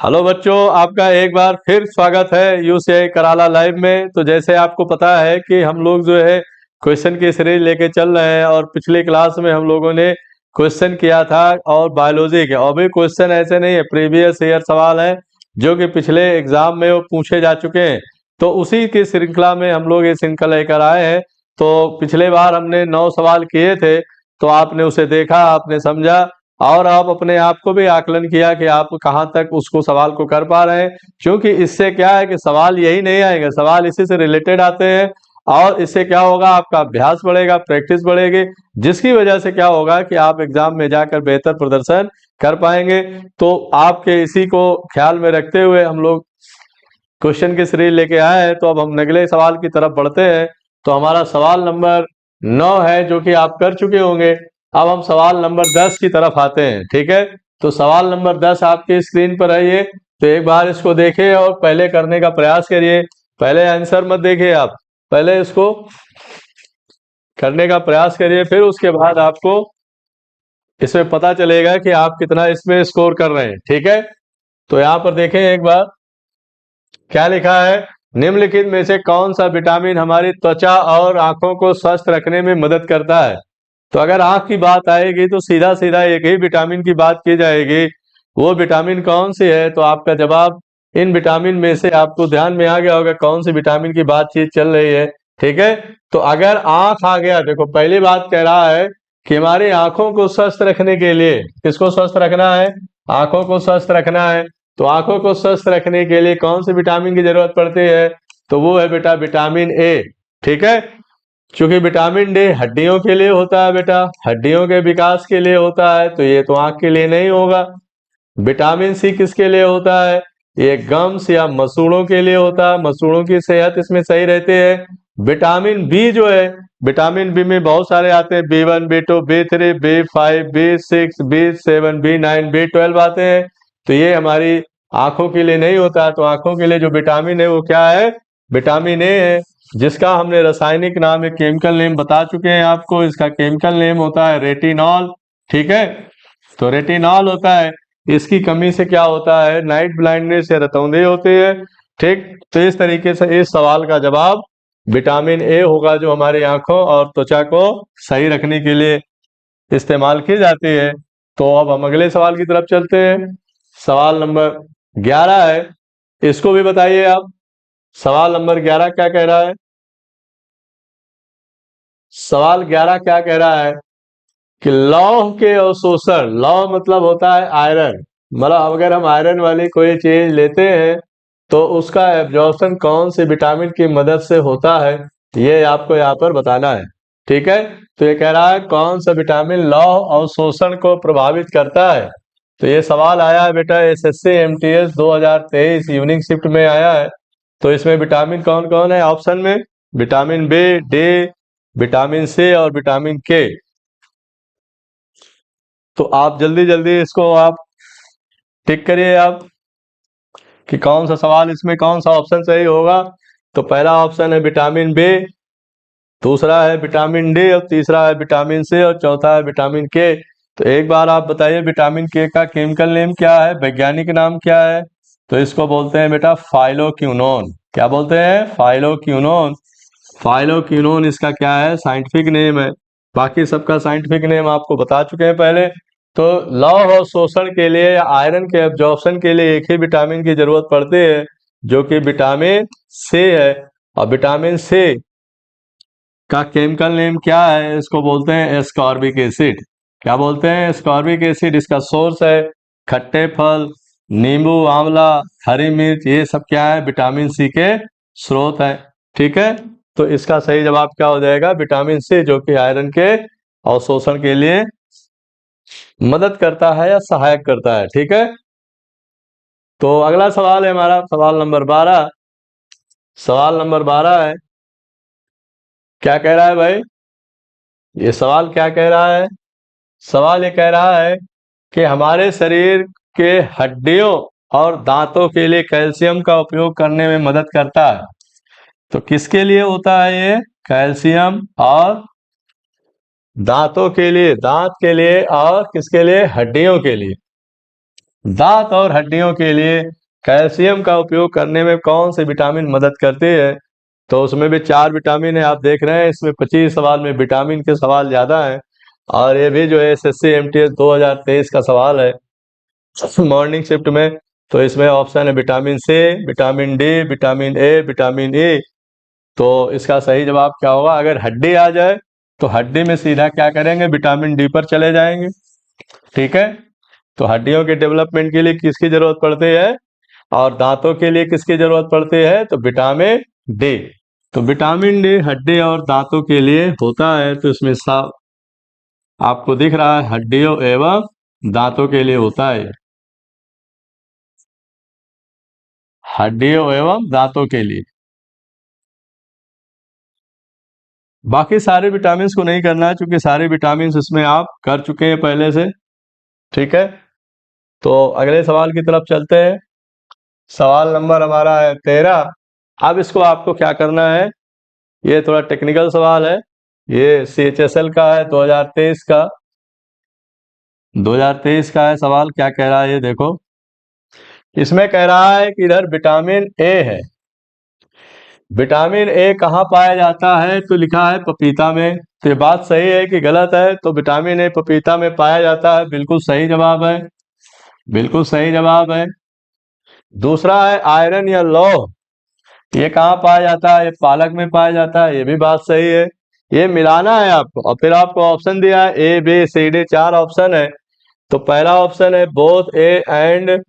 Hello बच्चों, आपका एक बार फिर स्वागत है यूसीआई कराला लाइव में। तो जैसे आपको पता है कि हम लोग जो है क्वेश्चन की सीरीज लेके चल रहे हैं और पिछली क्लास में हम लोगों ने क्वेश्चन किया था और बायोलॉजी के। और भी क्वेश्चन ऐसे नहीं है, प्रीवियस ईयर सवाल है जो कि पिछले एग्जाम में वो पूछे जा चुके हैं। तो उसी की श्रृंखला में हम लोग ये श्रृंखला लेकर आए हैं। तो पिछले बार हमने 9 सवाल किए थे, तो आपने उसे देखा, आपने समझा और आप अपने आप को भी आकलन किया कि आप कहाँ तक उसको सवाल को कर पा रहे हैं। क्योंकि इससे क्या है कि सवाल यही नहीं आएंगे, सवाल इसी से रिलेटेड आते हैं और इससे क्या होगा, आपका अभ्यास बढ़ेगा, प्रैक्टिस बढ़ेगी, जिसकी वजह से क्या होगा कि आप एग्जाम में जाकर बेहतर प्रदर्शन कर पाएंगे। तो आपके इसी को ख्याल में रखते हुए हम लोग क्वेश्चन की सीरीज लेके आए हैं। तो अब हम अगले सवाल की तरफ बढ़ते हैं। तो हमारा सवाल नंबर 9 है जो कि आप कर चुके होंगे। अब हम सवाल नंबर 10 की तरफ आते हैं। ठीक है, तो सवाल नंबर 10 आपकी स्क्रीन पर है ये। तो एक बार इसको देखिए और पहले करने का प्रयास करिए। पहले आंसर मत देखिए, आप पहले इसको करने का प्रयास करिए, फिर उसके बाद आपको इसमें पता चलेगा कि आप कितना इसमें स्कोर कर रहे हैं। ठीक है, तो यहाँ पर देखें एक बार क्या लिखा है। निम्नलिखित में से कौन सा विटामिन हमारी त्वचा और आंखों को स्वस्थ रखने में मदद करता है। तो अगर आंख की बात आएगी तो सीधा सीधा एक ही विटामिन की बात की जाएगी। वो विटामिन कौन सी है? तो आपका जवाब इन विटामिन में से आपको ध्यान में आ गया होगा कौन सी विटामिन की बातचीत चल रही है। ठीक है, तो अगर आंख आ गया, देखो पहली बात कह रहा है कि हमारी आंखों को स्वस्थ रखने के लिए, किसको स्वस्थ रखना है? आंखों को स्वस्थ रखना है। तो आंखों को स्वस्थ रखने के लिए कौन से विटामिन की जरूरत पड़ती है? तो वो है बेटा विटामिन ए। ठीक है, क्योंकि विटामिन डी हड्डियों के लिए होता है बेटा, हड्डियों के विकास के लिए होता है, तो ये तो आंख के लिए नहीं होगा। विटामिन सी किसके लिए होता है? ये गम्स या मसूड़ों के लिए होता है, मसूड़ों की सेहत इसमें सही रहती है। विटामिन बी जो है, विटामिन बी में बहुत सारे आते हैं, B1 B2 B3 B5 B6 B7 B9 B12 आते हैं। तो ये हमारी आंखों के लिए नहीं होता है। तो आंखों के लिए जो विटामिन है वो क्या है? विटामिन ए है, जिसका हमने रासायनिक नाम, एक केमिकल नेम बता चुके हैं आपको। इसका केमिकल नेम होता है रेटिनॉल। ठीक है, तो रेटिनॉल होता है, इसकी कमी से क्या होता है? नाइट ब्लाइंडनेस या रतौंधी होती है। ठीक, तो इस तरीके से इस सवाल का जवाब विटामिन ए होगा, जो हमारी आंखों और त्वचा को सही रखने के लिए इस्तेमाल की जाती है। तो अब हम अगले सवाल की तरफ चलते हैं। सवाल नंबर 11 है, इसको भी बताइए आप। सवाल नंबर 11 क्या कह रहा है? सवाल 11 क्या कह रहा है कि लौह के अवशोषण, लौह मतलब होता है आयरन, मतलब अगर हम आयरन वाली कोई चीज लेते हैं तो उसका एब्जॉर्प्शन कौन से विटामिन की मदद से होता है, ये आपको यहाँ पर बताना है। ठीक है, तो ये कह रहा है कौन सा विटामिन लौह अवशोषण को प्रभावित करता है। तो ये सवाल आया है बेटा एसएससी एमटीएस 2023 इवनिंग शिफ्ट में आया है। तो इसमें विटामिन कौन कौन है ऑप्शन में? Vitamin B, D, vitamin C और विटामिन के। तो आप जल्दी जल्दी इसको आप टिक करिए आप कि कौन सा सवाल, इसमें कौन सा ऑप्शन सही होगा। तो पहला ऑप्शन है विटामिन बी, दूसरा है विटामिन डी और तीसरा है विटामिन सी और चौथा है विटामिन के। तो एक बार आप बताइए विटामिन के का केमिकल नेम क्या है, वैज्ञानिक नाम क्या है? तो इसको बोलते हैं बेटा फाइलोक्विनोन। क्या बोलते हैं? फाइलोक्विनोन। फाइलोक्विनोन इसका क्या है? साइंटिफिक नेम है। बाकी सबका साइंटिफिक नेम आपको बता चुके हैं पहले। तो लौह और शोषण के लिए या आयरन के एब्जॉर्प्शन के लिए एक ही विटामिन की जरूरत पड़ती है, जो कि विटामिन सी है। और विटामिन सी का केमिकल नेम क्या है? इसको बोलते हैं एस्कॉर्बिक एसिड। क्या बोलते हैं? Ascorbic acid. इसका सोर्स है खट्टे फल, नींबू, आंवला, हरी मिर्च, ये सब क्या है? विटामिन सी के स्रोत है। ठीक है, तो इसका सही जवाब क्या हो जाएगा? विटामिन सी, जो कि आयरन के अवशोषण के लिए मदद करता है या सहायक करता है। ठीक है, तो अगला सवाल है हमारा सवाल नंबर 12। सवाल नंबर 12 है, क्या कह रहा है भाई? ये सवाल क्या कह रहा है? सवाल ये कह रहा है कि हमारे शरीर के हड्डियों और दांतों के लिए कैल्शियम का उपयोग करने में मदद करता है। तो किसके लिए होता है ये? कैल्शियम और दांतों के लिए, दांत के लिए और किसके लिए? हड्डियों के लिए। दांत और हड्डियों के लिए कैल्शियम का उपयोग करने में कौन सी विटामिन मदद करती है? तो उसमें भी 4 विटामिन है, आप देख रहे हैं। इसमें 25 सवाल में विटामिन के सवाल ज़्यादा हैं, और ये भी जो है SSC MTS 2023 का सवाल है मॉर्निंग शिफ्ट में। तो इसमें ऑप्शन है vitamin C, vitamin D, vitamin A, vitamin E। तो इसका सही जवाब क्या होगा? अगर हड्डी आ जाए तो हड्डी में सीधा क्या करेंगे? विटामिन D पर चले जाएंगे। ठीक है, तो हड्डियों के डेवलपमेंट के लिए किसकी जरूरत पड़ती है, और दांतों के लिए किसकी जरूरत पड़ती है? तो विटामिन डी। तो विटामिन डी हड्डी और दांतों के लिए होता है। तो इसमें साफ आपको दिख रहा है, हड्डियों एवं दांतों के लिए होता है, हड्डियों एवं दांतों के लिए। बाकी सारे विटामिन को नहीं करना है, क्योंकि सारे विटामिन इसमें आप कर चुके हैं पहले से। ठीक है, तो अगले सवाल की तरफ चलते हैं। सवाल नंबर हमारा है 13। अब इसको आपको क्या करना है, ये थोड़ा टेक्निकल सवाल है। ये CHSL का है, 2023 का। 2023 का है सवाल। क्या कह रहा है ये देखो। इसमें कह रहा है कि इधर विटामिन ए है। विटामिन ए कहाँ पाया जाता है? तो लिखा है पपीता में। तो ये बात सही है कि गलत है? तो विटामिन ए पपीता में पाया जाता है, बिल्कुल सही जवाब है, बिल्कुल सही जवाब है। दूसरा है आयरन या लौह, ये कहाँ पाया जाता है? ये पालक में पाया जाता है, ये भी बात सही है। ये मिलाना है आपको, और फिर आपको ऑप्शन दिया है ABCD, 4 ऑप्शन है। तो पहला ऑप्शन है both A and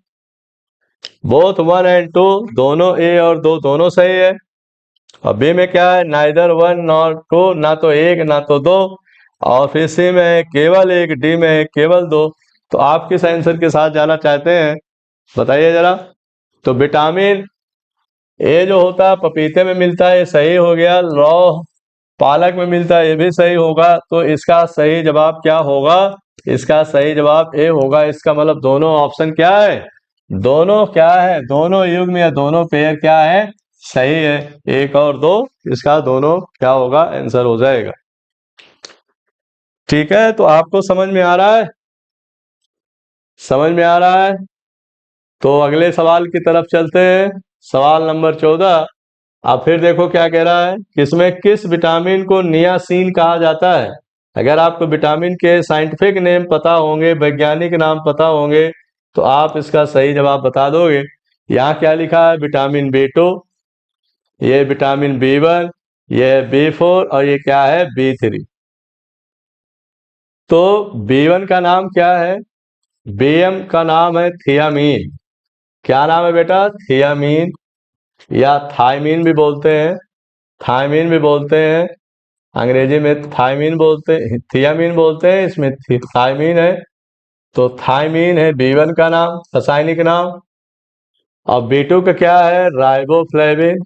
both 1 and 2, दोनों ए और 2 दोनों सही है। और बी में क्या है? नाइदर 1 नॉर 2, ना तो 1 ना तो 2। और फिर सी में है केवल 1, डी में है केवल 2। तो आप किस आंसर के साथ जाना चाहते हैं, बताइए जरा। तो विटामिन ए जो होता है पपीते में मिलता है, ये सही हो गया। लौह पालक में मिलता है, ये भी सही होगा। तो इसका सही जवाब क्या होगा? इसका सही जवाब ए होगा। इसका मतलब दोनों ऑप्शन क्या है? दोनों क्या है? दोनों युग्म या दोनों पेयर क्या है? सही है। 1 और 2, इसका दोनों क्या होगा? आंसर हो जाएगा। ठीक है, तो आपको समझ में आ रहा है? समझ में आ रहा है? तो अगले सवाल की तरफ चलते हैं। सवाल नंबर 14। अब फिर देखो क्या कह रहा है, किसमें किस विटामिन को नियासिन कहा जाता है? अगर आपको विटामिन के साइंटिफिक नेम पता होंगे, वैज्ञानिक नाम पता होंगे, तो आप इसका सही जवाब बता दोगे। यहाँ क्या लिखा है? विटामिन B2, ये विटामिन B1, ये B4, और ये क्या है? B3। तो B1 का नाम क्या है? BM का नाम है थियामीन। क्या नाम है बेटा? थियामीन, या थायमीन भी बोलते हैं, थायमीन भी बोलते हैं। अंग्रेजी में थायमीन बोलते हैं, थियामीन बोलते हैं, इसमें थायमीन है। तो थायमीन है B1 का नाम, रासायनिक नाम। और B2 का क्या है? राइबोफ्लेविन।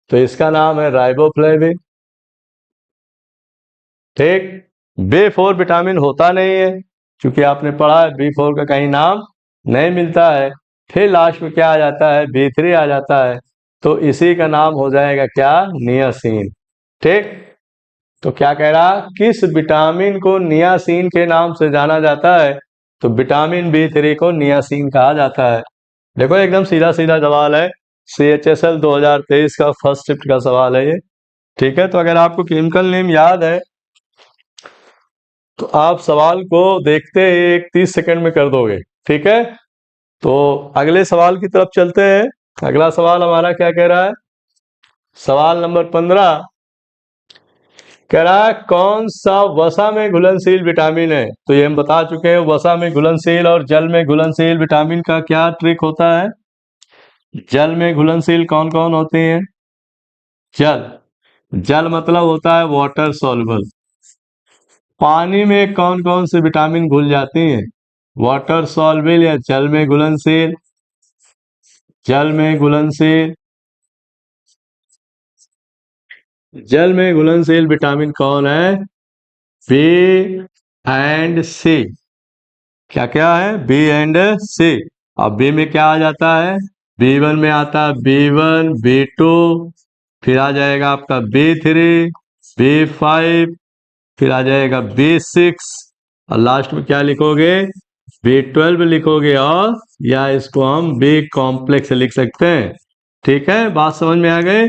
तो इसका नाम है राइबोफ्लेविन। ठीक। B4 विटामिन होता नहीं है, क्योंकि आपने पढ़ा है B4 का कहीं नाम नहीं मिलता है। फिर लास्ट में क्या आ जाता है? B3 आ जाता है। तो इसी का नाम हो जाएगा क्या? नियासिन। ठीक। तो क्या कह रहा, किस विटामिन को नियासिन के नाम से जाना जाता है? तो विटामिन B3 को नियासिन कहा जाता है। देखो एकदम सीधा सीधा सवाल है, CHSL 2023 का फर्स्ट शिफ्ट का सवाल है ये। ठीक है, तो अगर आपको केमिकल नेम याद है तो आप सवाल को देखते ही 30 सेकंड में कर दोगे। ठीक है, तो अगले सवाल की तरफ चलते हैं। अगला सवाल हमारा क्या कह रहा है? सवाल नंबर 15 कह रहा है, कौन सा वसा में घुलनशील विटामिन है? तो ये हम बता चुके हैं, वसा में घुलनशील और जल में घुलनशील विटामिन का क्या ट्रिक होता है? जल में घुलनशील कौन कौन होते हैं? जल, जल मतलब होता है वाटर सॉल्युबल। पानी में कौन कौन से विटामिन घुल जाती हैं? वाटर सॉल्युबल या जल में घुलनशील? जल में घुलनशील, जल में घुलनशील विटामिन कौन है? बी एंड सी। क्या क्या है? B&C। अब बी में क्या आ जाता है? B1 में आता है B1, B2, फिर आ जाएगा आपका B3, B5, फिर आ जाएगा B6, और लास्ट में क्या लिखोगे? B12 लिखोगे और या इसको हम बी कॉम्प्लेक्स लिख सकते हैं। ठीक है, बात समझ में आ गई।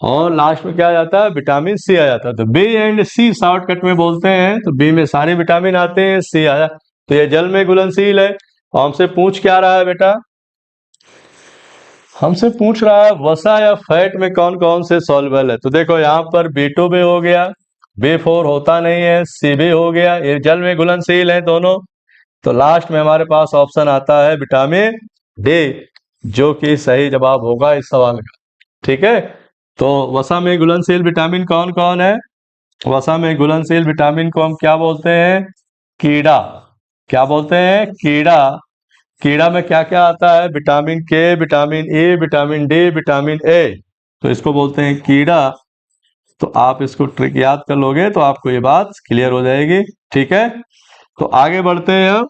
और लास्ट में क्या आ जाता है, विटामिन सी आ जाता है। तो बी एंड सी शॉर्टकट में बोलते हैं। तो बी में सारे विटामिन आते हैं, सी आया तो ये जल में घुलनशील है। और हमसे पूछ क्या रहा है बेटा, हमसे पूछ रहा है वसा या फैट में कौन कौन से सॉल्युबल है। तो देखो यहाँ पर B2 भी हो गया, B4 होता नहीं है, सी भी हो गया, ये जल में घुलनशील है दोनों। तो लास्ट में हमारे पास ऑप्शन आता है विटामिन डी, जो कि सही जवाब होगा इस सवाल का। ठीक है, तो वसा में घुलनशील विटामिन कौन कौन है, वसा में घुलनशील विटामिन को हम क्या बोलते हैं, कीड़ा। क्या बोलते हैं, कीड़ा। कीड़ा में क्या क्या आता है, विटामिन के, vitamin A, vitamin D, vitamin A, तो इसको बोलते हैं कीड़ा। तो आप इसको ट्रिक याद कर लोगे तो आपको ये बात क्लियर हो जाएगी। ठीक है, तो आगे बढ़ते हैं हम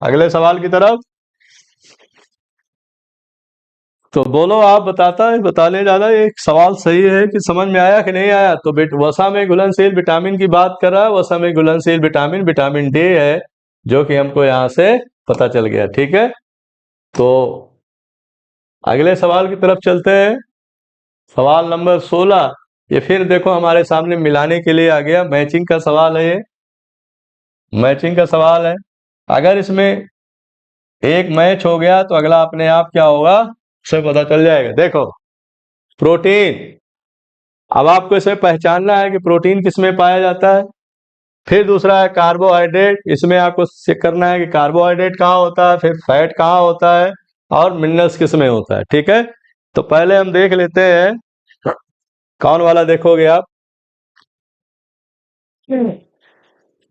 अगले सवाल की तरफ। तो बोलो आप, बताता है बताने ज्यादा, ये सवाल सही है कि समझ में आया कि नहीं आया। तो वसा में घुलनशील विटामिन की बात कर रहा है, वसा में घुलनशील विटामिन विटामिन डी है, जो कि हमको यहाँ से पता चल गया। ठीक है, तो अगले सवाल की तरफ चलते हैं। सवाल नंबर 16, ये फिर देखो हमारे सामने मिलाने के लिए आ गया, मैचिंग का सवाल है ये, मैचिंग का सवाल है। अगर इसमें एक मैच हो गया तो अगला अपने आप क्या होगा, उसे पता चल जाएगा। देखो प्रोटीन, अब आपको इसे पहचानना है कि प्रोटीन किसमें पाया जाता है। फिर दूसरा है कार्बोहाइड्रेट, इसमें आपको चेक करना है कि कार्बोहाइड्रेट कहाँ होता है, फिर फैट कहाँ होता है, और मिनरल्स किसमें होता है। ठीक है, तो पहले हम देख लेते हैं कौन वाला देखोगे आप,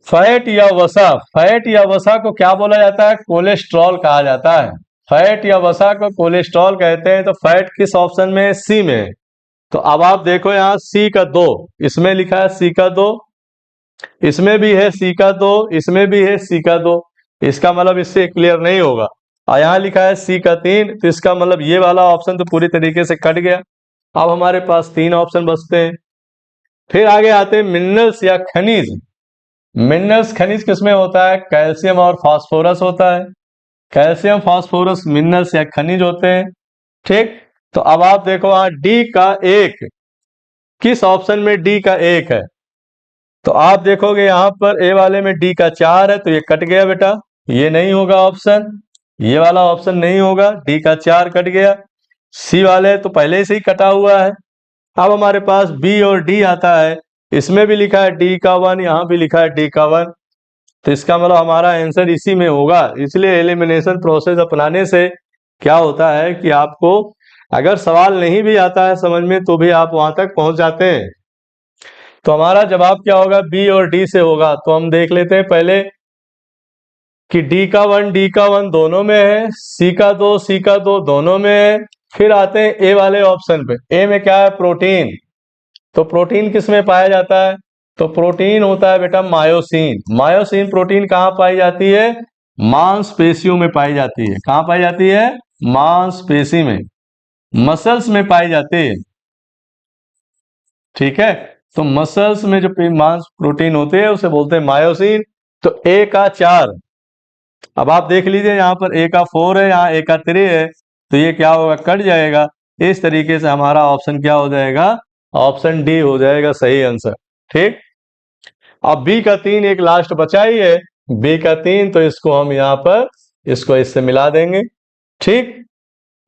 फैट या वसा। फैट या वसा को क्या बोला जाता है, कोलेस्ट्रॉल कहा जाता है। फैट या वसा को कोलेस्ट्रॉल कहते हैं। तो फैट किस ऑप्शन में है, सी में है। तो अब आप देखो यहाँ सी का 2, इसमें लिखा है सी का 2, इसमें भी है सी का 2, इसमें भी है सी का 2, इसका मतलब इससे क्लियर नहीं होगा। और यहाँ लिखा है सी का 3, तो इसका मतलब ये वाला ऑप्शन तो पूरी तरीके से कट गया। अब हमारे पास 3 ऑप्शन बचते हैं। फिर आगे आते हैं मिनरल्स या खनिज। मिनरल्स खनिज किसमें होता है, कैल्शियम और फास्फोरस होता है। कैल्शियम फास्फोरस मिनरल्स या खनिज होते हैं। ठीक, तो अब आप देखो वहां डी का 1, किस ऑप्शन में डी का 1 है। तो आप देखोगे यहां पर ए वाले में डी का 4 है, तो ये कट गया बेटा, ये नहीं होगा ऑप्शन, ये वाला ऑप्शन नहीं होगा, डी का 4 कट गया। सी वाले तो पहले से ही कटा हुआ है। अब हमारे पास बी और डी आता है, इसमें भी लिखा है डी का 1, यहाँ भी लिखा है डी का 1, तो इसका मतलब हमारा आंसर इसी में होगा। इसलिए एलिमिनेशन प्रोसेस अपनाने से क्या होता है कि आपको अगर सवाल नहीं भी आता है समझ में तो भी आप वहां तक पहुंच जाते हैं। तो हमारा जवाब क्या होगा, बी और डी से होगा। तो हम देख लेते हैं पहले कि डी का 1 डी का 1 दोनों में है, सी का 2 सी का 2 दोनों में है। फिर आते हैं ए वाले ऑप्शन पे, ए में क्या है, प्रोटीन। तो प्रोटीन किस में पाया जाता है, तो प्रोटीन होता है बेटा मायोसिन। मायोसिन प्रोटीन कहाँ पाई जाती है, मांसपेशियों में पाई जाती है। कहाँ पाई जाती है, मांसपेशी में, मसल्स में पाई जाती है। ठीक है, तो मसल्स में जो मांस प्रोटीन होते हैं उसे बोलते हैं मायोसिन। तो ए का 4, अब आप देख लीजिए यहाँ पर ए का 4 है, यहाँ ए का 3 है, तो ये क्या होगा, कट जाएगा। इस तरीके से हमारा ऑप्शन क्या हो जाएगा, ऑप्शन डी हो जाएगा सही आंसर। ठीक, अब बी का 3 एक लास्ट बचा ही है, बी का 3, तो इसको हम यहाँ पर इसको इससे मिला देंगे। ठीक,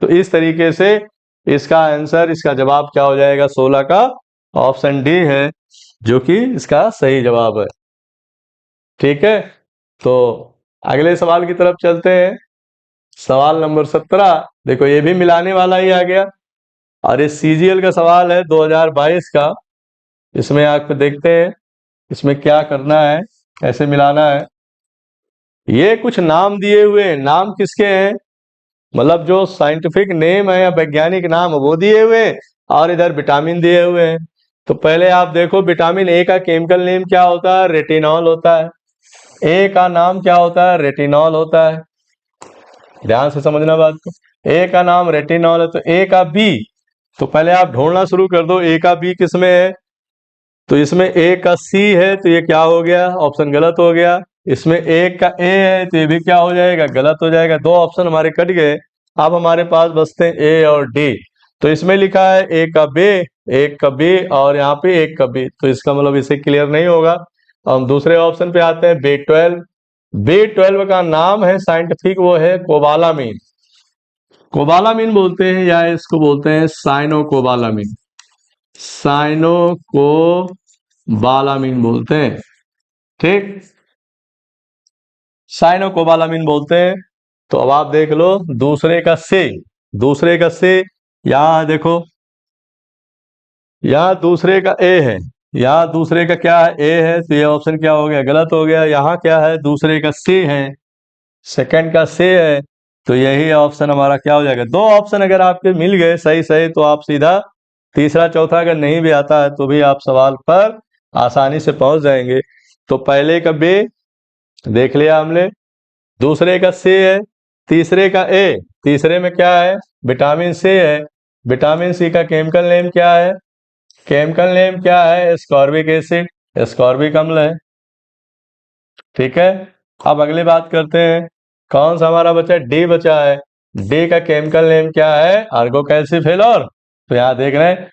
तो इस तरीके से इसका आंसर, इसका जवाब क्या हो जाएगा, 16 का ऑप्शन डी है, जो कि इसका सही जवाब है। ठीक है, तो अगले सवाल की तरफ चलते हैं। सवाल नंबर 17, देखो ये भी मिलाने वाला ही आ गया, और ये सीजीएल का सवाल है 2022 का। इसमें आप देखते हैं इसमें क्या करना है, कैसे मिलाना है। ये कुछ नाम दिए हुए हैं, नाम किसके हैं, मतलब जो साइंटिफिक नेम है या वैज्ञानिक नाम है वो दिए हुए हैं, और इधर विटामिन दिए हुए हैं। तो पहले आप देखो विटामिन ए का केमिकल नेम क्या होता है, रेटिनॉल होता है। ए का नाम क्या होता है, रेटिनॉल होता है। ध्यान से समझना बात को, ए का नाम रेटिनॉल है। तो ए का बी, तो पहले आप ढूंढना शुरू कर दो ए का बी किसमें है। तो इसमें ए का सी है, तो ये क्या हो गया, ऑप्शन गलत हो गया। इसमें एक का ए है तो ये भी क्या हो जाएगा, गलत हो जाएगा। दो ऑप्शन हमारे कट गए। अब हमारे पास बचते हैं ए और डी। तो इसमें लिखा है ए का बे, एक का बी और यहाँ पे एक का बी, तो इसका मतलब इसे क्लियर नहीं होगा। हम दूसरे ऑप्शन पे आते हैं, B12। B12 का नाम है साइंटिफिक, वो है कोबालामीन। कोबालामीन बोलते हैं या इसको बोलते हैं साइनोकोबालामीन, साइनोकोबालामीन बोलते हैं। ठीक, साइनोकोबालामीन बोलते हैं। तो अब आप देख लो दूसरे का से, दूसरे का से, यहाँ देखो, यहाँ दूसरे का ए है, यहाँ दूसरे का क्या है, ए है, तो ये ऑप्शन क्या हो गया, गलत हो गया। यहाँ क्या है, दूसरे का सी है, सेकंड का से है, तो यही ऑप्शन हमारा क्या हो जाएगा। दो ऑप्शन अगर आपके मिल गए सही सही तो आप सीधा तीसरा चौथा अगर नहीं भी आता है तो भी आप सवाल पर आसानी से पहुंच जाएंगे। तो पहले का बे देख लिया हमने, दूसरे का सी है, तीसरे का ए, तीसरे में क्या है, विटामिन सी है। विटामिन सी का केमिकल नेम क्या है, केमिकल नेम क्या है, एस्कॉर्बिक एसिड, एस्कॉर्बिक अम्ल है। ठीक है, अब अगली बात करते हैं, कौन सा हमारा बचा, डी बचा है। डी का केमिकल नेम क्या है, आर्गोकैल्सिफेनॉल। तो यहाँ देख रहे हैं,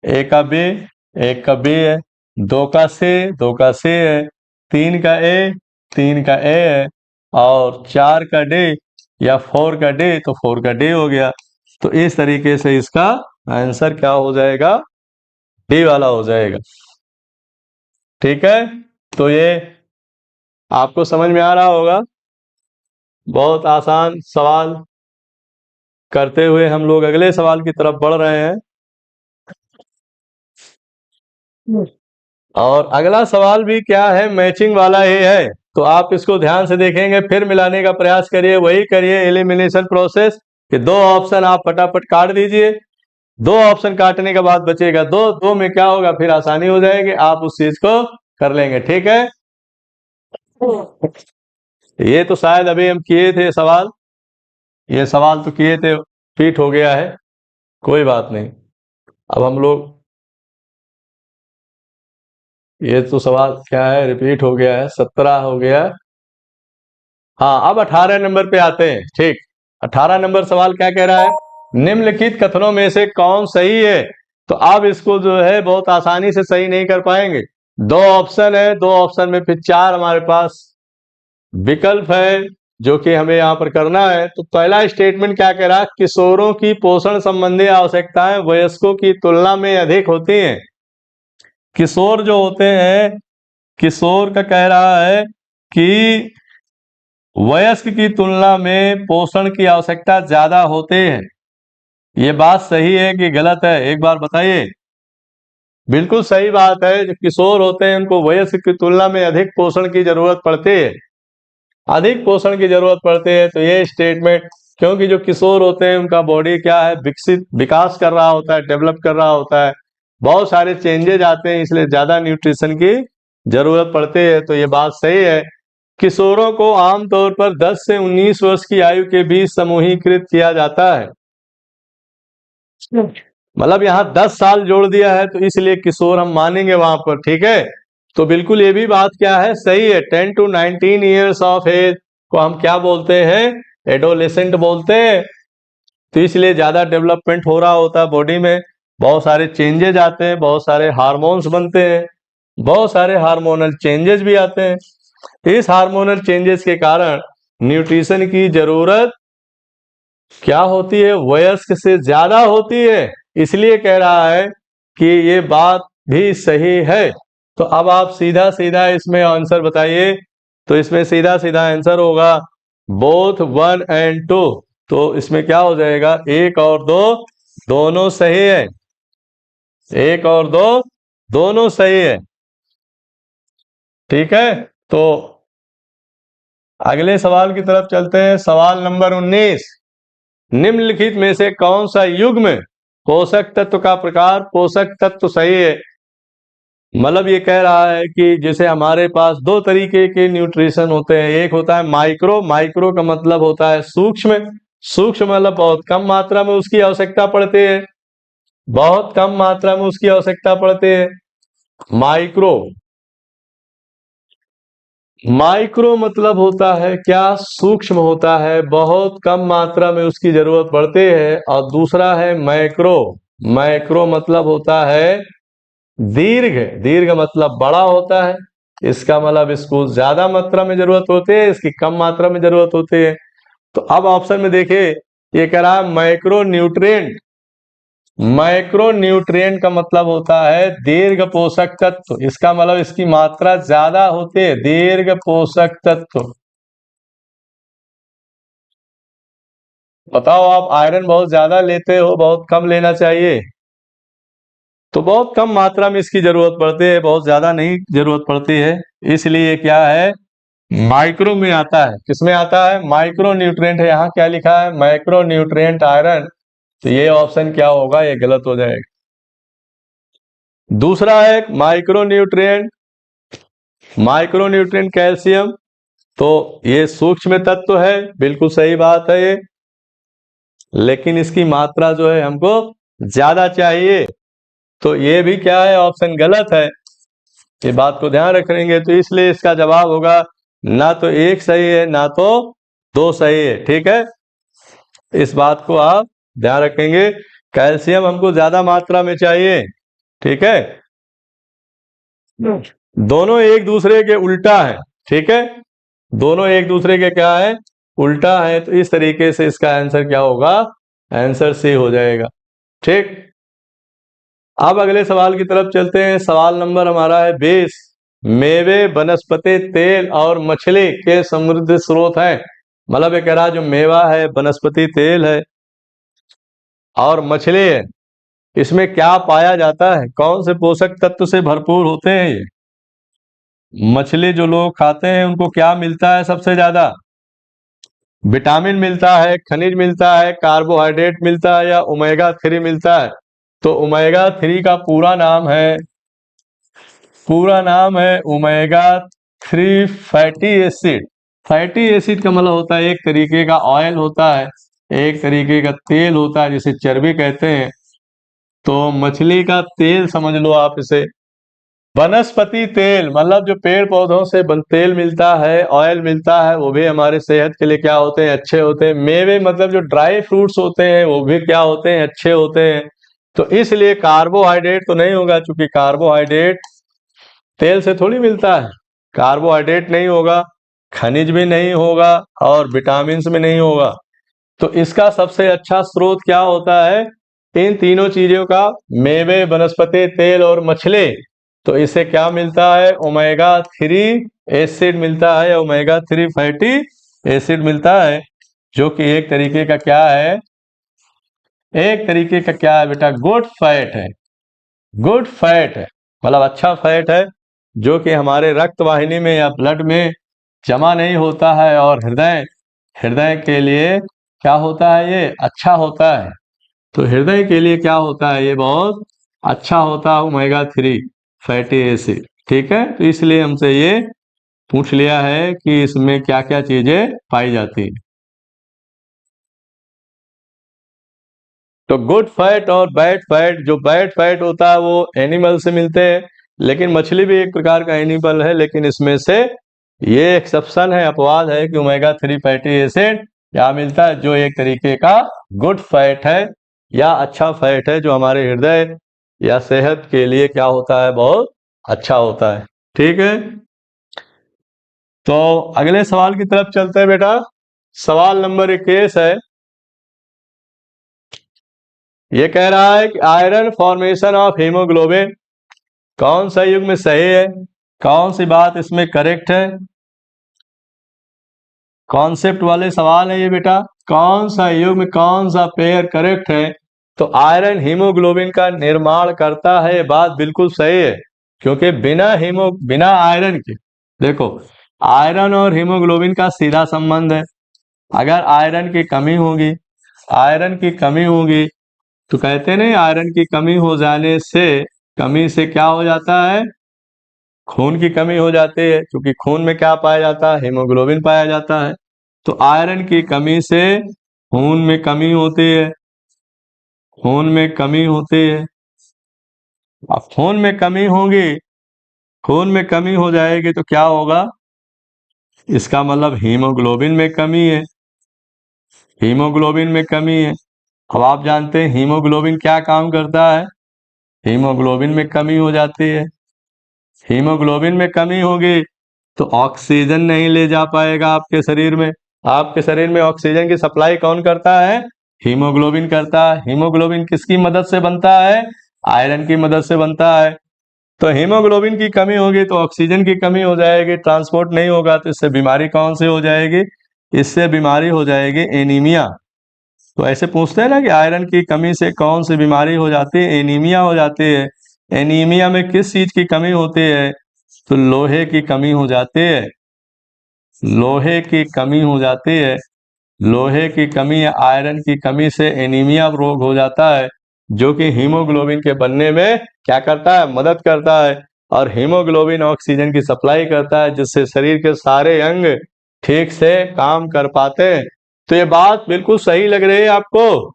ए का बी, एक का बी है, दो का सी, दो का सी है, तीन का ए, तीन का ए है, और चार का डी या फोर का डी, तो फोर का डी हो गया। तो इस तरीके से इसका आंसर क्या हो जाएगा, डी वाला हो जाएगा। ठीक है, तो ये आपको समझ में आ रहा होगा। बहुत आसान सवाल करते हुए हम लोग अगले सवाल की तरफ बढ़ रहे हैं। और अगला सवाल भी क्या है, मैचिंग वाला ही है। तो आप इसको ध्यान से देखेंगे, फिर मिलाने का प्रयास करिए, वही करिए एलिमिनेशन प्रोसेस कि दो ऑप्शन आप फटाफट काट दीजिए। दो ऑप्शन काटने के बाद बचेगा दो, दो में क्या होगा, फिर आसानी हो जाएगी, आप उस चीज को कर लेंगे। ठीक है, ये तो शायद अभी हम किए थे सवाल, ये सवाल तो किए थे, रिपीट हो गया है, कोई बात नहीं। अब हम लोग, ये तो सवाल क्या है, रिपीट हो गया है, 17 हो गया। हाँ, अब 18 नंबर पे आते हैं। ठीक, 18 नंबर सवाल क्या कह रहा है, निम्नलिखित कथनों में से कौन सही है। तो आप इसको जो है बहुत आसानी से सही नहीं कर पाएंगे। दो ऑप्शन है, दो ऑप्शन में फिर चार हमारे पास विकल्प है जो कि हमें यहाँ पर करना है। तो पहला स्टेटमेंट क्या कह रहा है, किशोरों की पोषण संबंधी आवश्यकताएं वयस्कों की तुलना में अधिक होती हैं। किशोर जो होते हैं, किशोर का कह रहा है कि वयस्क की तुलना में पोषण की आवश्यकता ज्यादा होते हैं। ये बात सही है कि गलत है, एक बार बताइए। बिल्कुल सही बात है, जो किशोर होते हैं उनको वयस्क की तुलना में अधिक पोषण की जरूरत पड़ती है, अधिक पोषण की जरूरत पड़ती है। तो ये स्टेटमेंट, क्योंकि जो किशोर होते हैं उनका बॉडी क्या है, विकसित, विकास कर रहा होता है, डेवलप कर रहा होता है, बहुत सारे चेंजेज आते हैं, इसलिए ज्यादा न्यूट्रिशन की जरूरत पड़ती है। तो ये बात सही है। किशोरों को आमतौर पर 10 से 19 वर्ष की आयु के बीच समूहीकृत किया जाता है। मतलब यहाँ 10 साल जोड़ दिया है तो इसलिए किशोर हम मानेंगे वहां पर। ठीक है, तो बिल्कुल ये भी बात क्या है, सही है। 10 to 19 ईयर्स ऑफ एज को हम क्या बोलते हैं, एडोलेसेंट बोलते हैं। तो इसलिए ज्यादा डेवलपमेंट हो रहा होता है बॉडी में, बहुत सारे चेंजेज आते हैं, बहुत सारे हार्मोन्स बनते हैं, बहुत सारे हार्मोनल चेंजेस भी आते हैं। इस हार्मोनल चेंजेस के कारण न्यूट्रिशन की जरूरत क्या होती है, वयस्क से ज्यादा होती है। इसलिए कह रहा है कि ये बात भी सही है। तो अब आप सीधा सीधा इसमें आंसर बताइए। तो इसमें सीधा सीधा आंसर होगा बोथ 1 and 2। तो इसमें क्या हो जाएगा, एक और दो दोनों सही है, एक और दो दोनों सही है। ठीक है, तो अगले सवाल की तरफ चलते हैं। सवाल नंबर 19, निम्नलिखित में से कौन सा युग्म पोषक तत्व का प्रकार पोषक तत्व सही है। मतलब ये कह रहा है कि जैसे हमारे पास दो तरीके के न्यूट्रिशन होते हैं, एक होता है माइक्रो, माइक्रो का मतलब होता है सूक्ष्म, सूक्ष्म मतलब बहुत कम मात्रा में उसकी आवश्यकता पड़ती है, बहुत कम मात्रा में उसकी आवश्यकता पड़ती है, माइक्रो। माइक्रो मतलब होता है क्या, सूक्ष्म होता है, बहुत कम मात्रा में उसकी जरूरत पड़ती है। और दूसरा है मैक्रो। मैक्रो मतलब होता है दीर्घ। दीर्घ मतलब बड़ा होता है। इसका मतलब इसको ज्यादा मात्रा में जरूरत होती है, इसकी कम मात्रा में जरूरत होती है। तो अब ऑप्शन में देखिए, ये कह रहा है माइक्रो न्यूट्रिएंट। माइक्रो न्यूट्रिएंट का मतलब होता है दीर्घ पोषक तत्व। इसका मतलब इसकी मात्रा ज्यादा होती है, दीर्घ पोषक तत्व। बताओ आप आयरन बहुत ज्यादा लेते हो, बहुत कम लेना चाहिए? तो बहुत कम मात्रा में इसकी जरूरत पड़ती है, बहुत ज्यादा नहीं जरूरत पड़ती है। इसलिए क्या है, माइक्रो में आता है। किसमें आता है? माइक्रो न्यूट्रिएंट है। यहाँ क्या लिखा है? Micro nutrient iron. तो ये ऑप्शन क्या होगा? ये गलत हो जाएगा। दूसरा है micro nutrient. Micro nutrient calcium. तो ये सूक्ष्म तत्व है, बिल्कुल सही बात है ये। लेकिन इसकी मात्रा जो है हमको ज्यादा चाहिए। तो ये भी क्या है? ऑप्शन गलत है। ये बात को ध्यान रखेंगे। तो इसलिए इसका जवाब होगा ना तो एक सही है, ना तो दो सही है। ठीक है, इस बात को आप ध्यान रखेंगे। कैल्शियम हमको ज्यादा मात्रा में चाहिए। ठीक है, दोनों एक दूसरे के उल्टा है। ठीक है, दोनों एक दूसरे के क्या है? उल्टा है। तो इस तरीके से इसका आंसर क्या होगा? आंसर सी हो जाएगा। ठीक, अब अगले सवाल की तरफ चलते हैं। सवाल नंबर हमारा है 20। मेवे, वनस्पति तेल और मछली के समृद्ध स्रोत हैं। मतलब ये कह रहा है जो मेवा है, वनस्पति तेल है और मछली है, इसमें क्या पाया जाता है? कौन से पोषक तत्व से भरपूर होते हैं ये? मछली जो लोग खाते हैं उनको क्या मिलता है सबसे ज्यादा? विटामिन मिलता है, खनिज मिलता है, कार्बोहाइड्रेट मिलता है, या ओमेगा 3 मिलता है? तो ओमेगा 3 का पूरा नाम है omega 3 fatty acid. Fatty acid का मतलब होता है एक तरीके का ऑयल होता है, एक तरीके का तेल होता है जिसे चर्बी कहते हैं। तो मछली का तेल समझ लो आप इसे। वनस्पति तेल मतलब जो पेड़ पौधों से तेल मिलता है, ऑयल मिलता है, वो भी हमारे सेहत के लिए क्या होते हैं? अच्छे होते हैं। मेवे मतलब जो ड्राई फ्रूट्स होते हैं, वो भी क्या होते हैं? अच्छे होते हैं। तो इसलिए कार्बोहाइड्रेट तो नहीं होगा, क्योंकि कार्बोहाइड्रेट तेल से थोड़ी मिलता है। कार्बोहाइड्रेट नहीं होगा, खनिज भी नहीं होगा, और विटामिन भी नहीं होगा। तो इसका सबसे अच्छा स्रोत क्या होता है? इन तीनों चीजों का, मेवे, वनस्पति तेल और मछली। तो इसे क्या मिलता है? ओमेगा 3 एसिड मिलता है, ओमेगा 3 फैटी एसिड मिलता है, जो कि एक तरीके का क्या है? एक तरीके का क्या है बेटा? गुड फैट है। गुड फैट है मतलब अच्छा फैट है, जो कि हमारे रक्त वाहिनी में या ब्लड में जमा नहीं होता है, और हृदय हृदय के लिए क्या होता है? ये अच्छा होता है। तो हृदय के लिए क्या होता है? ये बहुत अच्छा होता है ओमेगा 3 फैटी एसिड। ठीक है, तो इसलिए हमसे ये पूछ लिया है कि इसमें क्या क्या चीजें पाई जाती हैं। तो गुड फैट और बैड फैट, जो बैड फैट होता है वो एनिमल से मिलते हैं, लेकिन मछली भी एक प्रकार का एनिमल है, लेकिन इसमें से ये एक्सेप्शन है, अपवाद है कि ओमेगा 3 फैटी एसिड क्या मिलता है, जो एक तरीके का गुड फैट है या अच्छा फैट है, जो हमारे हृदय या सेहत के लिए क्या होता है? बहुत अच्छा होता है। ठीक है, तो अगले सवाल की तरफ चलते हैं बेटा। सवाल नंबर 21 है। ये कह रहा है कि आयरन फॉर्मेशन ऑफ हीमोग्लोबिन कौन सा युग में सही है? कौन सी बात इसमें करेक्ट है? कॉन्सेप्ट वाले सवाल है ये बेटा। कौन सा युग में कौन सा पेयर करेक्ट है? तो आयरन हीमोग्लोबिन का निर्माण करता है, ये बात बिल्कुल सही है। क्योंकि बिना आयरन के, देखो, आयरन और हीमोग्लोबिन का सीधा संबंध है। अगर आयरन की कमी होगी तो कहते नहीं, आयरन की कमी हो जाने से, कमी से क्या हो जाता है? खून की कमी हो जाती है, क्योंकि खून में क्या पाया जाता है? हीमोग्लोबिन पाया जाता है। तो आयरन की कमी से खून में कमी होती है। खून में कमी होती है। अब खून में कमी होगी, खून में कमी हो जाएगी तो क्या होगा? इसका मतलब हीमोग्लोबिन में कमी है, हीमोग्लोबिन में कमी है। अब आप जानते हैं हीमोग्लोबिन क्या काम करता है, हीमोग्लोबिन में कमी हो जाती है। हीमोग्लोबिन में कमी होगी तो ऑक्सीजन नहीं ले जा पाएगा आपके शरीर में। आपके शरीर में ऑक्सीजन की सप्लाई कौन करता है, हीमोग्लोबिन करता है। हीमोग्लोबिन किसकी मदद से बनता है, आयरन की मदद से बनता है। तो हीमोग्लोबिन की कमी होगी तो ऑक्सीजन की कमी हो जाएगी, ट्रांसपोर्ट नहीं होगा तो इससे बीमारी कौन सी हो जाएगी, इससे बीमारी हो जाएगी एनीमिया। तो ऐसे पूछते हैं ना कि आयरन की कमी से कौन सी बीमारी हो जाती है, एनीमिया हो जाती है। एनीमिया में किस चीज की कमी होती है, तो लोहे की कमी हो जाती है, लोहे की कमी हो जाती है। लोहे की कमी या आयरन की कमी से एनीमिया रोग हो जाता है, जो कि हीमोग्लोबिन के बनने में क्या करता है, मदद करता है। और हीमोग्लोबिन ऑक्सीजन की सप्लाई करता है, जिससे शरीर के सारे अंग ठीक से काम कर पाते हैं। तो ये बात बिल्कुल सही लग रही है आपको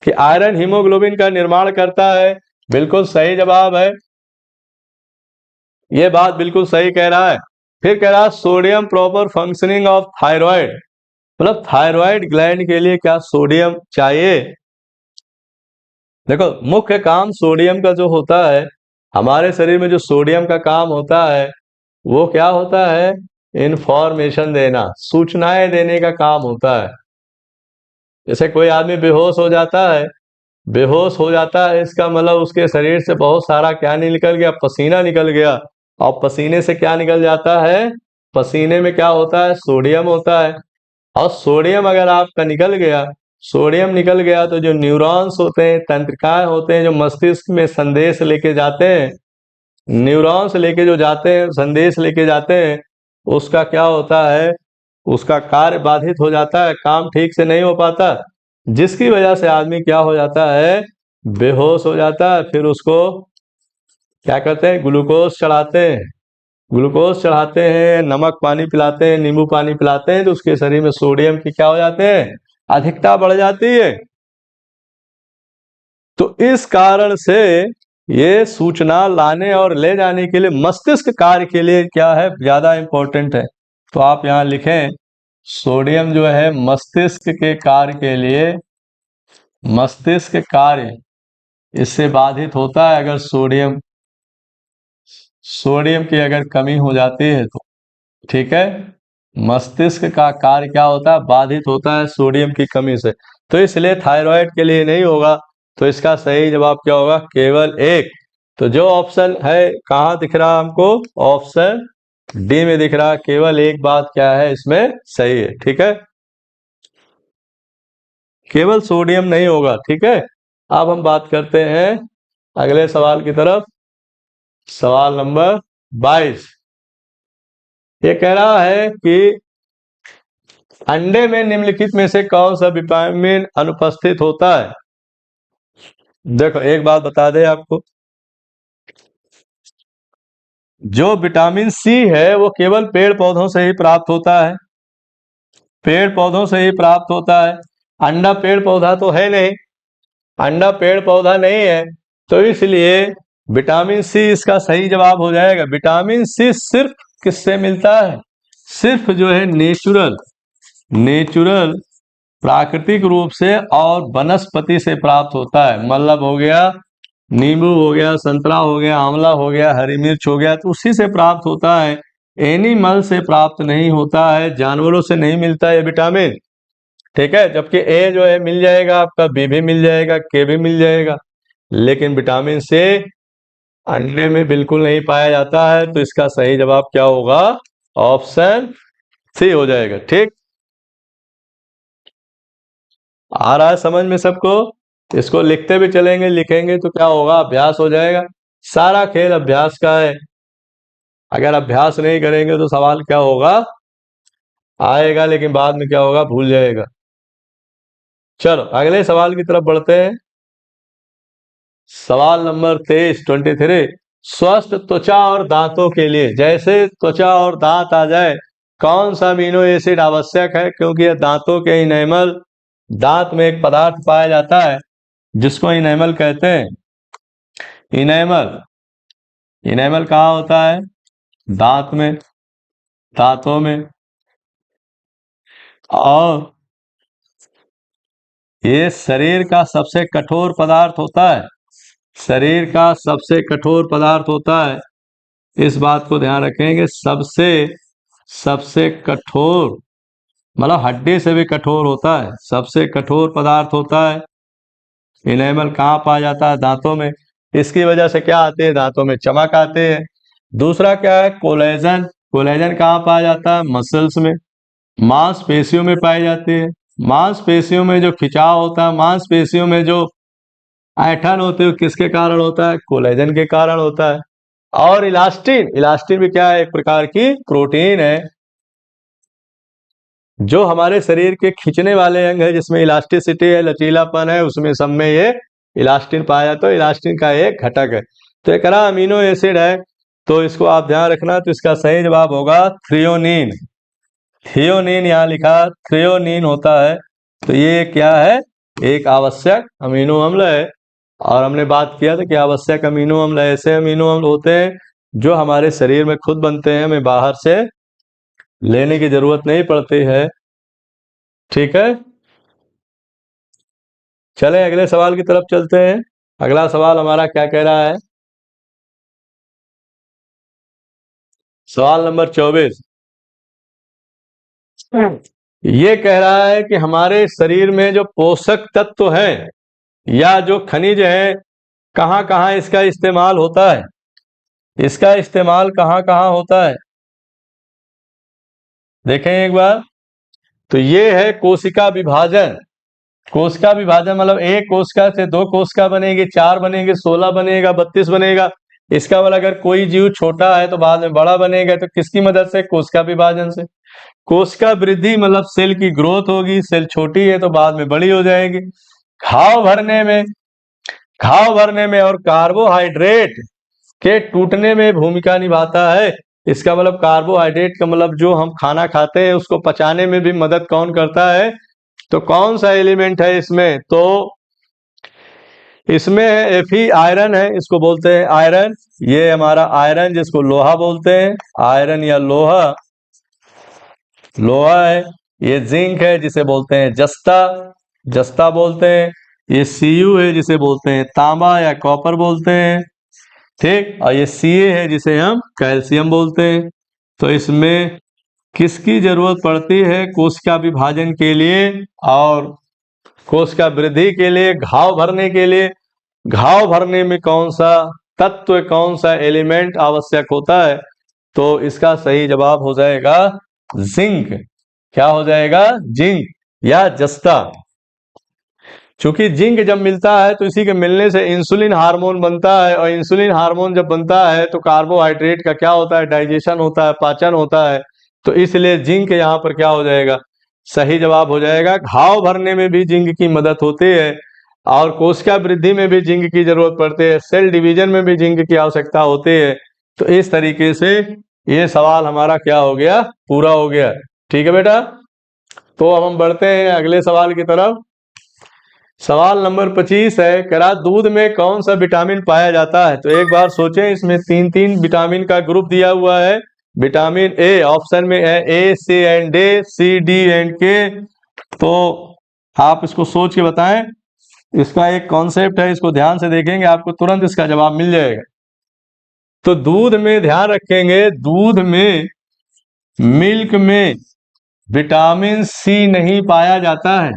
कि आयरन हीमोग्लोबिन का निर्माण करता है, बिल्कुल सही जवाब है, ये बात बिल्कुल सही कह रहा है। फिर कह रहा है sodium proper functioning of thyroid, मतलब थायराइड ग्लैंड के लिए क्या सोडियम चाहिए। देखो मुख्य काम सोडियम का जो होता है, हमारे शरीर में जो सोडियम का काम होता है वो क्या होता है, इंफॉर्मेशन देना, सूचनाएं देने का काम होता है। जैसे कोई आदमी बेहोश हो जाता है, बेहोश हो जाता है इसका मतलब उसके शरीर से बहुत सारा क्या नहीं निकल गया, पसीना निकल गया। और पसीने से क्या निकल जाता है, पसीने में क्या होता है, सोडियम होता है। और सोडियम अगर आपका निकल गया, सोडियम निकल गया तो जो न्यूरॉन्स होते हैं, तंत्रिकाएं होते हैं जो मस्तिष्क में संदेश लेके जाते हैं, न्यूरॉन्स लेके जो जाते हैं, संदेश लेके जाते हैं, उसका क्या होता है, उसका कार्य बाधित हो जाता है, काम ठीक से नहीं हो पाता, जिसकी वजह से आदमी क्या हो जाता है, बेहोश हो जाता है। फिर उसको क्या करते हैं, ग्लूकोज चढ़ाते हैं, ग्लूकोज चढ़ाते हैं, नमक पानी पिलाते हैं, नींबू पानी पिलाते हैं, तो उसके शरीर में सोडियम की क्या हो जाते हैं, अधिकता बढ़ जाती है। तो इस कारण से ये सूचना लाने और ले जाने के लिए मस्तिष्क कार्य के लिए क्या है, ज्यादा इंपॉर्टेंट है। तो आप यहां लिखें सोडियम जो है मस्तिष्क के कार्य के लिए, मस्तिष्क कार्य इससे बाधित होता है अगर सोडियम, सोडियम की अगर कमी हो जाती है तो, ठीक है। मस्तिष्क का कार्य क्या होता है, बाधित होता है सोडियम की कमी से। तो इसलिए थायराइड के लिए नहीं होगा। तो इसका सही जवाब क्या होगा, केवल एक। तो जो ऑप्शन है कहाँ दिख रहा है हमको, ऑप्शन डी में दिख रहा है, केवल एक बात क्या है इसमें सही है, ठीक है, केवल सोडियम नहीं होगा, ठीक है। अब हम बात करते हैं अगले सवाल की तरफ। सवाल नंबर 22 ये कह रहा है कि अंडे में निम्नलिखित में से कौन सा विटामिन अनुपस्थित होता है। देखो एक बात बता दे आपको, जो विटामिन सी है वो केवल पेड़ पौधों से ही प्राप्त होता है, पेड़ पौधों से ही प्राप्त होता है। अंडा पेड़ पौधा तो है नहीं, अंडा पेड़ पौधा नहीं है, तो इसलिए विटामिन सी इसका सही जवाब हो जाएगा। विटामिन सी सिर्फ किससे मिलता है, सिर्फ जो है नेचुरल, नेचुरल प्राकृतिक रूप से और वनस्पति से प्राप्त होता है। मतलब हो गया नींबू, हो गया संतरा, हो गया आंवला, हो गया हरी मिर्च, हो गया, तो उसी से प्राप्त होता है, एनिमल से प्राप्त नहीं होता है, जानवरों से नहीं मिलता है ये विटामिन, ठीक है। जबकि ए जो है मिल जाएगा आपका, बी भी मिल जाएगा, के भी मिल जाएगा, लेकिन विटामिन सी अंडे में बिल्कुल नहीं पाया जाता है। तो इसका सही जवाब क्या होगा, ऑप्शन सी हो जाएगा, ठीक। आ रहा है समझ में सबको, इसको लिखते भी चलेंगे, लिखेंगे तो क्या होगा, अभ्यास हो जाएगा। सारा खेल अभ्यास का है, अगर अभ्यास नहीं करेंगे तो सवाल क्या होगा, आएगा लेकिन बाद में क्या होगा, भूल जाएगा। चलो अगले सवाल की तरफ बढ़ते हैं। सवाल नंबर 23 स्वस्थ त्वचा और दांतों के लिए, जैसे त्वचा और दांत आ जाए, कौन सा अमीनो एसिड आवश्यक है, क्योंकि यह दांतों के इनेमल, दांत में एक पदार्थ पाया जाता है जिसको इनेमल कहते हैं। इनेमल, इनेमल कहाँ होता है, दांत में। दांतों में। और ये शरीर का सबसे कठोर पदार्थ होता है, शरीर का सबसे कठोर पदार्थ होता है। इस बात को ध्यान रखेंगे, सबसे सबसे कठोर मतलब हड्डी से भी कठोर होता है, सबसे कठोर पदार्थ होता है। इनेमल कहाँ पाया जाता है? दांतों में। इसकी वजह से क्या आते हैं? दांतों में चमक आते हैं। दूसरा क्या है? कोलेजन। कोलेजन कहाँ पाया जाता है? मसल्स में, मांसपेशियों में पाई जाती है। मांसपेशियों में जो खिंचाव होता है, मांसपेशियों में जो ऐंठन होती है, किसके कारण होता है? कोलेजन के कारण होता है। और इलास्टिन, इलास्टिन भी क्या है? एक प्रकार की प्रोटीन है जो हमारे शरीर के खींचने वाले अंग है, जिसमें इलास्टिसिटी है, लचीलापन है, उसमें सब में ये इलास्टिन पाया जाता है। इलास्टिन का एक घटक है। तो एक अमीनो एसिड है, तो इसको आप ध्यान रखना। तो इसका सही जवाब होगा थ्रियोनिन। थियोनिन यहाँ लिखा, थ्रियोनिन होता है। तो ये क्या है? एक आवश्यक अमीनो अम्ल है। और हमने बात किया था कि आवश्यक अमीनो अम्ल ऐसे अमीनो अम्ल होते हैं जो हमारे शरीर में खुद बनते हैं, हमें बाहर से लेने की जरूरत नहीं पड़ती है। ठीक है, चलें अगले सवाल की तरफ चलते हैं। अगला सवाल हमारा क्या कह रहा है? सवाल नंबर 24 ये कह रहा है कि हमारे शरीर में जो पोषक तत्व हैं या जो खनिज है, कहाँ कहाँ इसका इस्तेमाल होता है? इसका इस्तेमाल कहाँ कहाँ होता है? देखें एक बार। तो ये है कोशिका विभाजन। कोशिका विभाजन मतलब एक कोशिका से दो कोशिका बनेगी, चार बनेगी, 16 बनेगा, 32 बनेगा। इसका मतलब अगर कोई जीव छोटा है तो बाद में बड़ा बनेगा। तो किसकी मदद से? कोशिका विभाजन से। कोशिका वृद्धि मतलब सेल की ग्रोथ होगी, सेल छोटी है तो बाद में बड़ी हो जाएगी। घाव भरने में, घाव भरने में और कार्बोहाइड्रेट के टूटने में भूमिका निभाता है। इसका मतलब कार्बोहाइड्रेट का मतलब जो हम खाना खाते हैं उसको पचाने में भी मदद कौन करता है? तो कौन सा एलिमेंट है इसमें? तो इसमें है Fe, आयरन है, इसको बोलते हैं आयरन। ये हमारा आयरन जिसको लोहा बोलते हैं, आयरन या लोहा, लोहा है। ये जिंक है जिसे बोलते हैं जस्ता, जस्ता बोलते हैं। ये Cu है जिसे बोलते हैं तांबा या कॉपर बोलते हैं। ठीक, और ये Ca है जिसे हम कैल्शियम बोलते हैं। तो इसमें किसकी जरूरत पड़ती है कोशिका विभाजन के लिए और कोशिका वृद्धि के लिए, घाव भरने के लिए? घाव भरने में कौन सा तत्व, कौन सा एलिमेंट आवश्यक होता है? तो इसका सही जवाब हो जाएगा जिंक। क्या हो जाएगा? जिंक या जस्ता। क्योंकि जिंक जब मिलता है तो इसी के मिलने से इंसुलिन हार्मोन बनता है, और इंसुलिन हार्मोन जब बनता है तो कार्बोहाइड्रेट का क्या होता है? डाइजेशन होता है, पाचन होता है। तो इसलिए जिंक यहाँ पर क्या हो जाएगा? सही जवाब हो जाएगा। घाव भरने में भी जिंक की मदद होती है, और कोशिका वृद्धि में भी जिंक की जरूरत पड़ती है, सेल डिवीजन में भी जिंक की आवश्यकता होती है। तो इस तरीके से ये सवाल हमारा क्या हो गया? पूरा हो गया। ठीक है बेटा, तो अब हम बढ़ते हैं अगले सवाल की तरफ। सवाल नंबर 25 है, कह रहा दूध में कौन सा विटामिन पाया जाता है? तो एक बार सोचें, इसमें तीन तीन विटामिन का ग्रुप दिया हुआ है। विटामिन ए ऑप्शन में है, A C and D, C D and K. तो आप इसको सोच के बताएं। इसका एक कॉन्सेप्ट है, इसको ध्यान से देखेंगे आपको तुरंत इसका जवाब मिल जाएगा। तो दूध में ध्यान रखेंगे, दूध में, मिल्क में विटामिन सी नहीं पाया जाता है।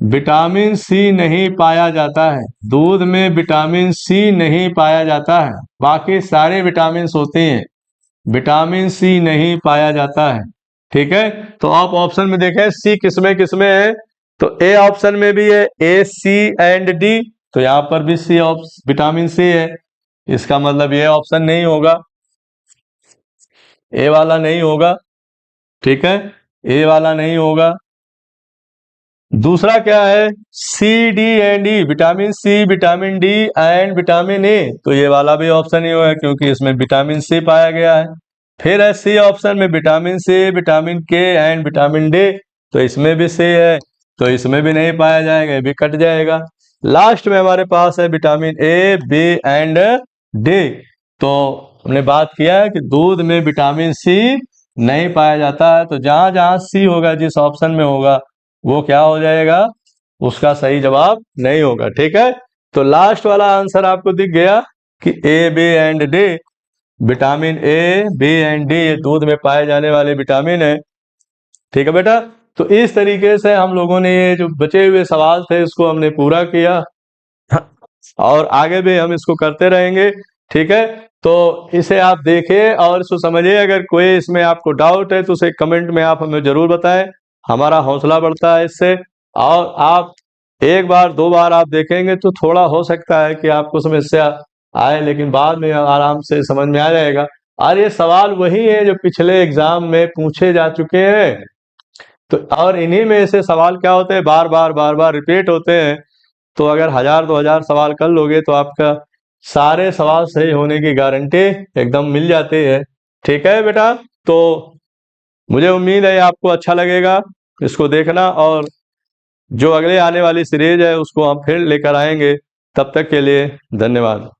विटामिन सी नहीं पाया जाता है, दूध में विटामिन सी नहीं पाया जाता है। बाकी सारे विटामिन होते हैं, विटामिन सी नहीं पाया जाता है। ठीक है, तो आप ऑप्शन में देखें सी किसमें किसमें है। तो ए ऑप्शन में भी है, ए सी एंड डी। तो यहाँ पर भी सी विटामिन सी है। इसका मतलब ये ऑप्शन नहीं होगा, ए वाला नहीं होगा। ठीक है, ए वाला नहीं होगा। दूसरा क्या है? C D and E, vitamin C, vitamin D and vitamin A. तो ये वाला भी ऑप्शन ही होगा क्योंकि इसमें विटामिन सी पाया गया है। फिर है सी ऑप्शन में विटामिन सी, विटामिन के एंड विटामिन डी। तो इसमें भी सी है, तो इसमें भी नहीं पाया जाएगा, ये भी कट जाएगा। लास्ट में हमारे पास है vitamin A, B and D. तो हमने बात किया है कि दूध में विटामिन सी नहीं पाया जाता है, तो जहां जहां सी होगा, जिस ऑप्शन में होगा, वो क्या हो जाएगा, उसका सही जवाब नहीं होगा। ठीक है, तो लास्ट वाला आंसर आपको दिख गया कि A B and D, vitamin A B and D ये दूध में पाए जाने वाले विटामिन है। ठीक है बेटा, तो इस तरीके से हम लोगों ने ये जो बचे हुए सवाल थे इसको हमने पूरा किया, और आगे भी हम इसको करते रहेंगे। ठीक है, तो इसे आप देखिए और इसको समझिए। अगर कोई इसमें आपको डाउट है तो उसे कमेंट में आप हमें जरूर बताएं, हमारा हौसला बढ़ता है इससे। और आप एक बार दो बार आप देखेंगे तो थोड़ा हो सकता है कि आपको समस्या आए, लेकिन बाद में आराम से समझ में आ जाएगा। और ये सवाल वही है जो पिछले एग्जाम में पूछे जा चुके हैं, तो और इन्हीं में से सवाल क्या होते हैं, बार बार रिपीट होते हैं। तो अगर 1000 2000 सवाल कर लोगे तो आपका सारे सवाल सही होने की गारंटी एकदम मिल जाती है। ठीक है बेटा, तो मुझे उम्मीद है आपको अच्छा लगेगा इसको देखना, और जो अगले आने वाली सीरीज है उसको हम फिर लेकर आएंगे। तब तक के लिए धन्यवाद।